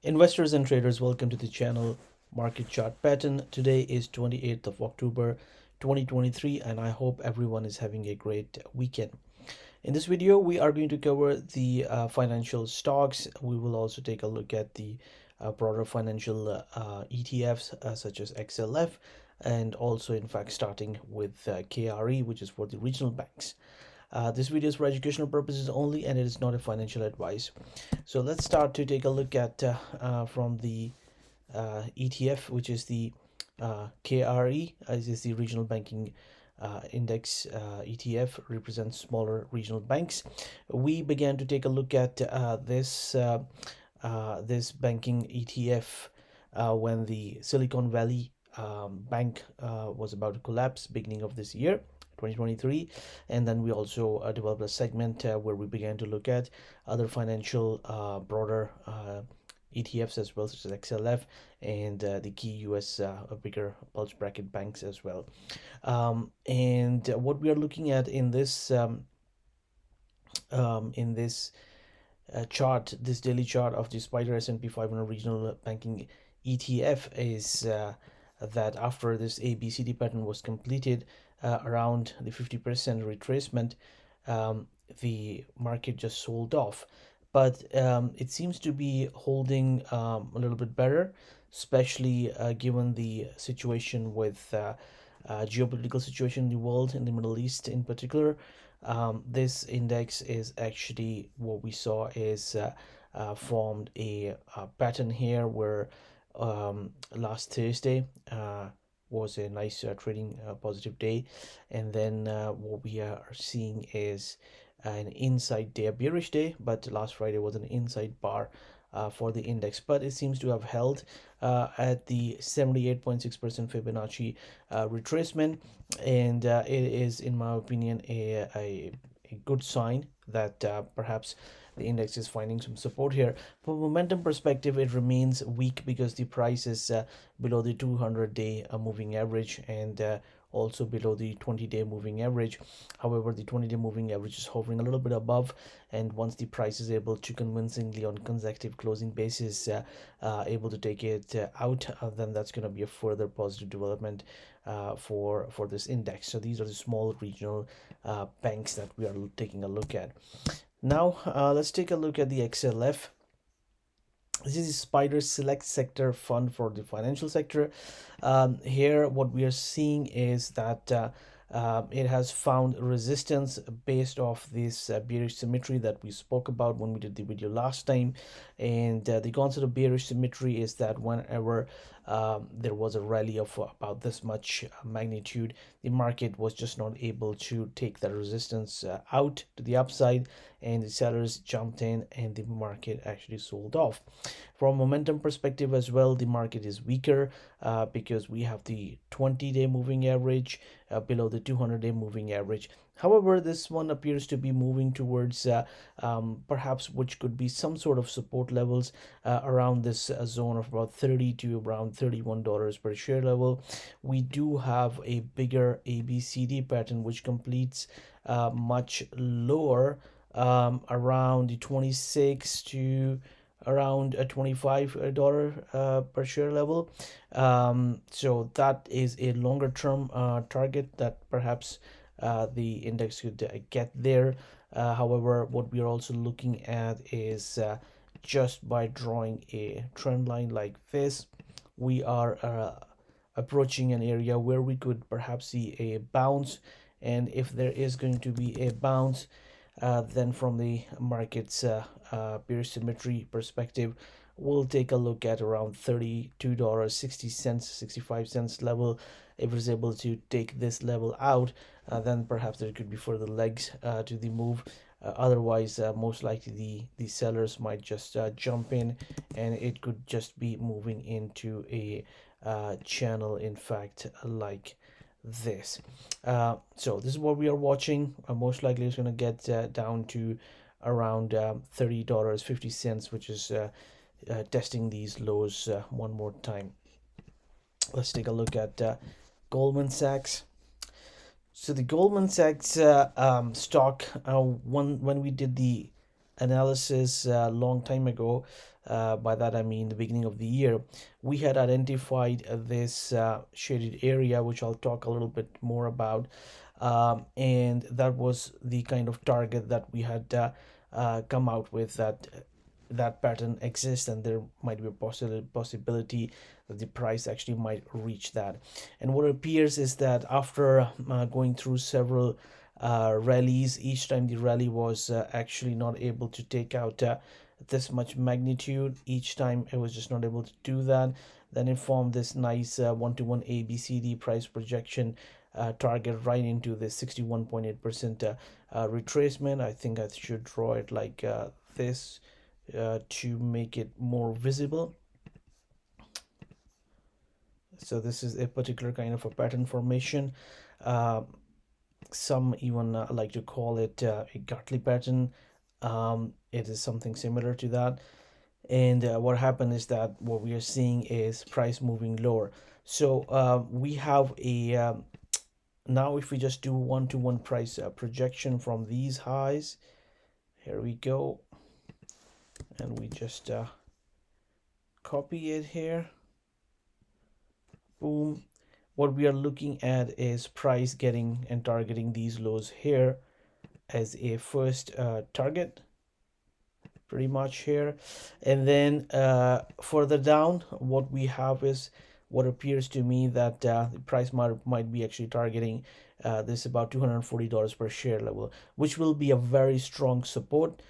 Investors and traders, welcome to the channel Market Chart Pattern. Today is 28th of October 2023 and I hope everyone is having a great weekend. In this video, we are going to cover the financial stocks. We will also take a look at the broader financial ETFs such as XLF, and also in fact starting with KRE, which is for the regional banks. This video is for educational purposes only and it is not a financial advice. So let's start to take a look at from the ETF, which is the KRE. This is the regional banking index ETF, represents smaller regional banks. We began to take a look at this banking ETF when the Silicon Valley bank was about to collapse beginning of this year 2023, and then we also developed a segment where we began to look at other financial broader ETFs as well, such as XLF and the key US bigger bulge bracket banks as well. And what we are looking at in this chart, this daily chart of the Spider S&P 500 regional banking ETF, is that after this ABCD pattern was completed around the 50% retracement, the market just sold off. But it seems to be holding a little bit better, especially given the situation with geopolitical situation in the world, in the Middle East in particular. This index is actually, what we saw is formed a pattern here where last Thursday was a nice trading positive day, and then what we are seeing is an inside day, a bearish day, but last Friday was an inside bar for the index, but it seems to have held at the 78.6% Fibonacci retracement, and it is, in my opinion, a good sign that perhaps the index is finding some support here. From a momentum perspective, it remains weak because the price is below the 200-day moving average, and also below the 20-day moving average. However, the 20-day moving average is hovering a little bit above, and once the price is able to convincingly on consecutive closing basis able to take it out, then that's going to be a further positive development for this index. So these are the small regional banks that we are taking a look at. Now let's take a look at the XLF. This is the Spider Select Sector Fund for the financial sector. Here, what we are seeing is that it has found resistance based off this bearish symmetry that we spoke about when we did the video last time. And the concept of bearish symmetry is that whenever there was a rally of about this much magnitude, the market was just not able to take that resistance out to the upside, and the sellers jumped in and the market actually sold off. From a momentum perspective as well, the market is weaker because we have the 20-day moving average below the 200-day moving average. However, this one appears to be moving towards perhaps which could be some sort of support levels around this zone of about 30 to around $31 per share level. We do have a bigger ABCD pattern which completes much lower, around the 26 to around a $25 per share level. So that is a longer term target that perhaps the index could get there. However, what we are also looking at is just by drawing a trend line like this, we are approaching an area where we could perhaps see a bounce. And if there is going to be a bounce, then from the market's bearish symmetry perspective, we'll take a look at around $32.60, 65 cents level. If it's able to take this level out, then perhaps there could be further legs to the move. Otherwise, most likely the sellers might just jump in, and it could just be moving into a channel, in fact, like this. So this is what we are watching. Most likely it's going to get down to around $30.50, which is testing these lows one more time. Let's take a look at Goldman Sachs. So the Goldman Sachs stock, when we did the analysis a long time ago. By that I mean the beginning of the year, we had identified this shaded area, which I'll talk a little bit more about, and that was the kind of target that we had come out with, that that pattern exists and there might be a possibility that the price actually might reach that. And what appears is that after going through several rallies, each time the rally was actually not able to take out this much magnitude, each time it was just not able to do that, then it formed this nice one-to-one ABCD price projection target right into the 61.8% retracement. I think I should draw it like this to make it more visible. So this is a particular kind of a pattern formation. Some even like to call it a Gartley pattern. It is something similar to that. And what happened is that what we are seeing is price moving lower. So we have a now if we just do one-to-one price projection from these highs, here we go, and we just copy it here, boom. What we are looking at is price getting and targeting these lows here as a first target, pretty much here. And then further down, what we have is what appears to me that the price might be actually targeting this about $240 per share level, which will be a very strong support.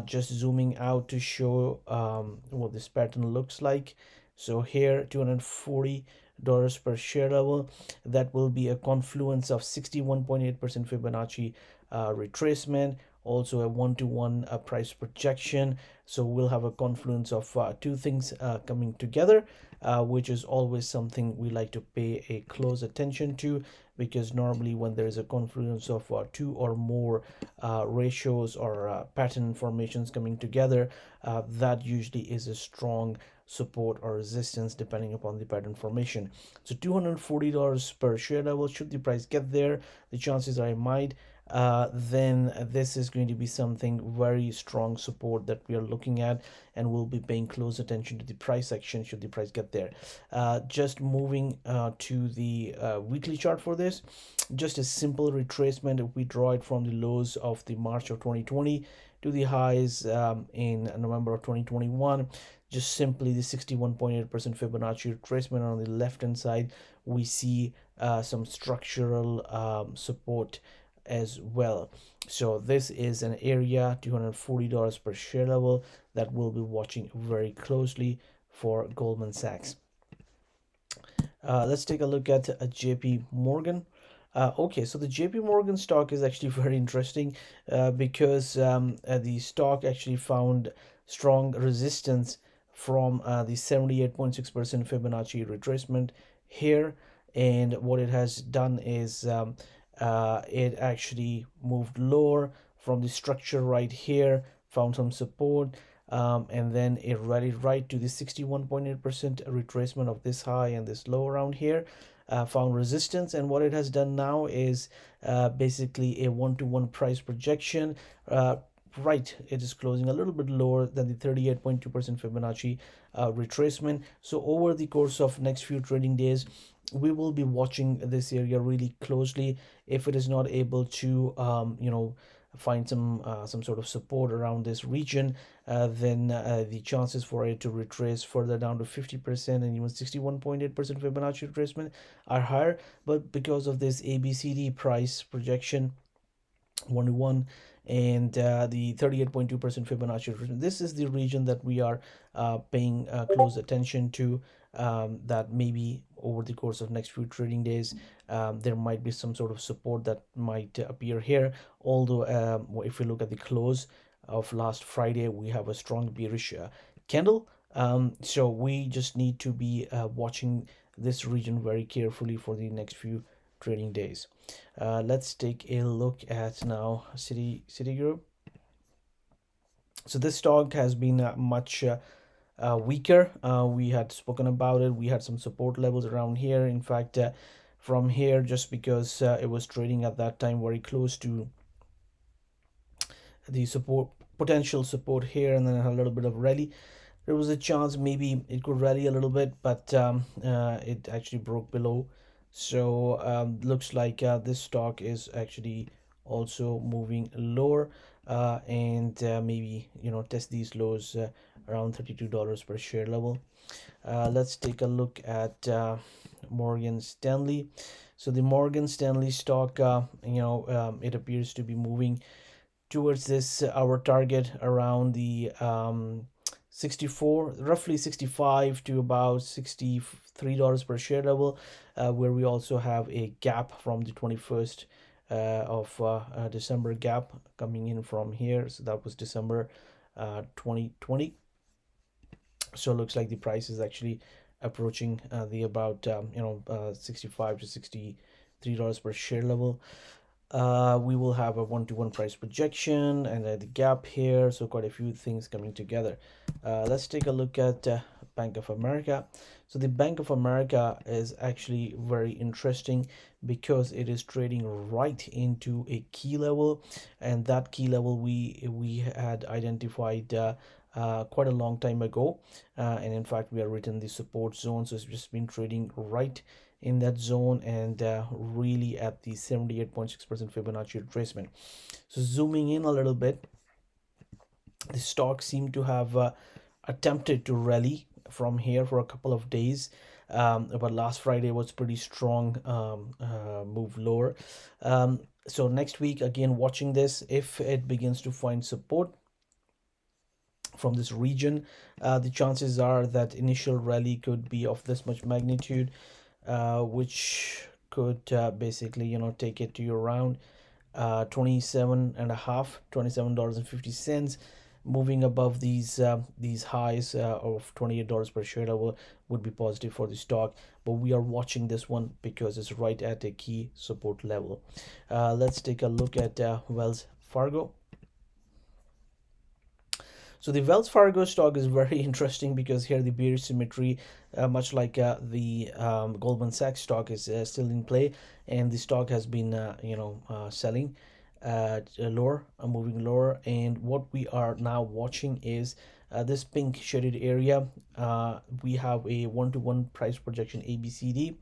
Just zooming out to show what this pattern looks like. So here, $240 per share level, that will be a confluence of 61.8% Fibonacci retracement, also a one-to-one price projection. So we'll have a confluence of two things coming together, which is always something we like to pay a close attention to, because normally when there is a confluence of two or more ratios or pattern formations coming together, that usually is a strong support or resistance depending upon the pattern formation. So $240 per share level, should the price get there, the chances are it might, then this is going to be something very strong support that we are looking at, and we'll be paying close attention to the price action should the price get there. Just moving to the weekly chart for this, just a simple retracement. If we draw it from the lows of the March of 2020 to the highs in November of 2021, just simply the 61.8% Fibonacci retracement. On the left hand side, we see some structural support as well. So this is an area, $240 per share level, that we'll be watching very closely for Goldman Sachs. Let's take a look at JP Morgan. Okay, so the JP Morgan stock is actually very interesting because the stock actually found strong resistance from the 78.6% Fibonacci retracement here, and what it has done is it actually moved lower from the structure right here, found some support, and then it rallied right to the 61.8% retracement of this high and this low around here, found resistance. And what it has done now is basically a one-to-one price projection. Right, it is closing a little bit lower than the 38.2% Fibonacci retracement. So over the course of next few trading days, we will be watching this area really closely. If it is not able to find some sort of support around this region, then the chances for it to retrace further down to 50% and even 61.8% Fibonacci retracement are higher. But because of this ABCD price projection 1-to-1 and the 38.2% Fibonacci retracement, this is the region that we are paying close attention to. That maybe over the course of next few trading days, there might be some sort of support that might appear here. Although if we look at the close of last Friday, we have a strong bearish candle. So we just need to be watching this region very carefully for the next few trading days. Let's take a look at now Citigroup. So this stock has been much weaker. We had spoken about it. We had some support levels around here. In fact, from here, just because it was trading at that time very close to the support potential support here, and then a little bit of rally. There was a chance maybe it could rally a little bit, but it actually broke below. So looks like this stock is actually also moving lower, and maybe test these lows around $32 per share level. Let's take a look at Morgan Stanley. So the Morgan Stanley stock, it appears to be moving towards this our target around the 64, roughly 65 to about $63 per share level, where we also have a gap from the 21st of December gap coming in from here. So that was December 2020. So it looks like the price is actually approaching the about 65 to $63 per share level. We will have a one-to-one price projection and the gap here, so quite a few things coming together. Let's take a look at Bank of America. So the Bank of America is actually very interesting because it is trading right into a key level, and that key level we had identified quite a long time ago, and in fact we are written the support zone, so it's just been trading right in that zone, and really at the 78.6% Fibonacci retracement. So zooming in a little bit, the stock seemed to have attempted to rally from here for a couple of days, but last Friday was pretty strong move lower. So next week, again, watching this, if it begins to find support from this region, the chances are that initial rally could be of this much magnitude, which could basically take it to around 27 and a half, $27.50. Moving above these highs of $28 per share level would be positive for the stock, but we are watching this one because it's right at a key support level. Let's take a look at Wells Fargo. So the Wells Fargo stock is very interesting because here the bearish symmetry, much like the Goldman Sachs stock, is still in play, and the stock has been selling lower, moving lower. And what we are now watching is this pink shaded area. We have a one-to-one price projection ABCD,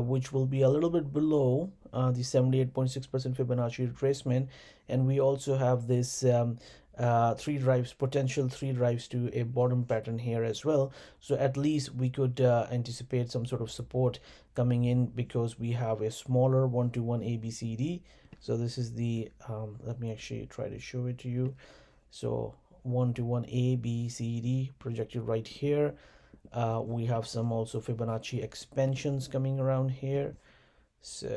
which will be a little bit below the 78.6% Fibonacci retracement, and we also have this potential three drives to a bottom pattern here as well. So at least we could anticipate some sort of support coming in because we have a smaller one-to-one ABCD. So this is the let me actually try to show it to you. So one-to-one ABCD projected right here. We have some also Fibonacci expansions coming around here. So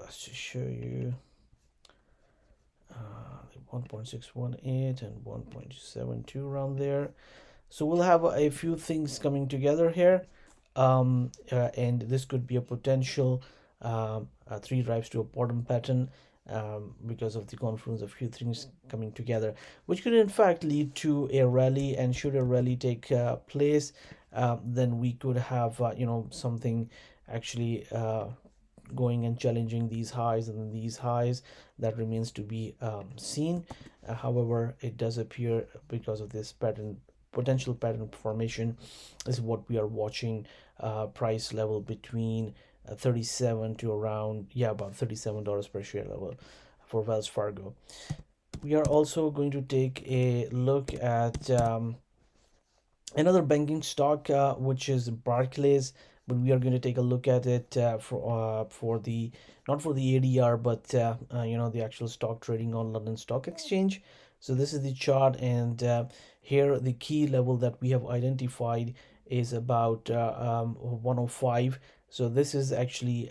let's just show you 1.618 and 1.72 around there. So we'll have a few things coming together here, and this could be a potential three drives to a bottom pattern, because of the confluence of few things coming together, which could in fact lead to a rally. And should a rally take place, then we could have something actually going and challenging these highs, and then these highs. That remains to be seen. However, it does appear, because of this potential pattern formation, is what we are watching. Price level between 37 to around about $37 per share level for Wells Fargo. We are also going to take a look at another banking stock, which is Barclays, but we are going to take a look at it for the not for the ADR, but the actual stock trading on London Stock Exchange. So this is the chart, and here the key level that we have identified is about 105. So this is actually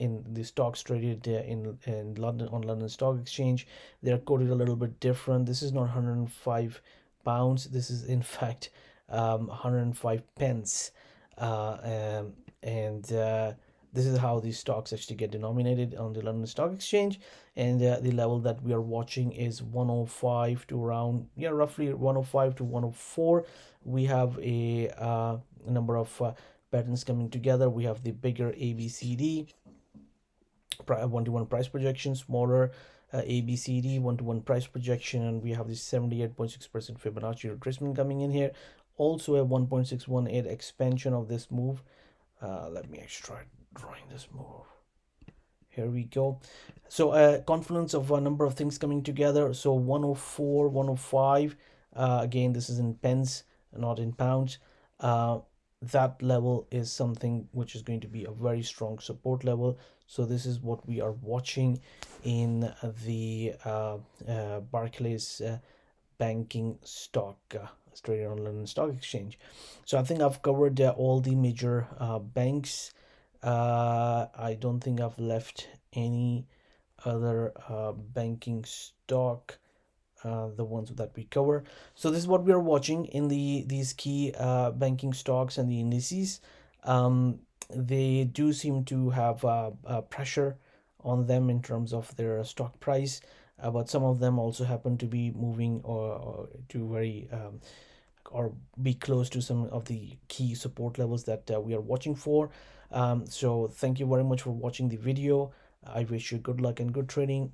in the stocks traded in London on London Stock Exchange. They are quoted a little bit different. This is not 105 pounds. This is in fact 105 pence, and this is how these stocks actually get denominated on the London Stock Exchange. And the level that we are watching is 105 to around roughly 105 to 104. We have a number of patterns coming together. We have the bigger ABCD one-to-one price projection, smaller ABCD 1-to-1 price projection, and we have this 78.6% Fibonacci retracement coming in here. Also a 1.618 expansion of this move. Let me actually try drawing this move. Here we go. So confluence of a number of things coming together. So 104, 105. Again, this is in pence, not in pounds. That level is something which is going to be a very strong support level. So this is what we are watching in the Barclays banking stock, traded on London Stock Exchange. So I think I've covered all the major banks. I don't think I've left any other banking stock, the ones that we cover. So this is what we are watching in these key banking stocks and the indices. They do seem to have pressure on them in terms of their stock price, but some of them also happen to be moving or to very or be close to some of the key support levels that we are watching for. So thank you very much for watching the video. I wish you good luck and good trading.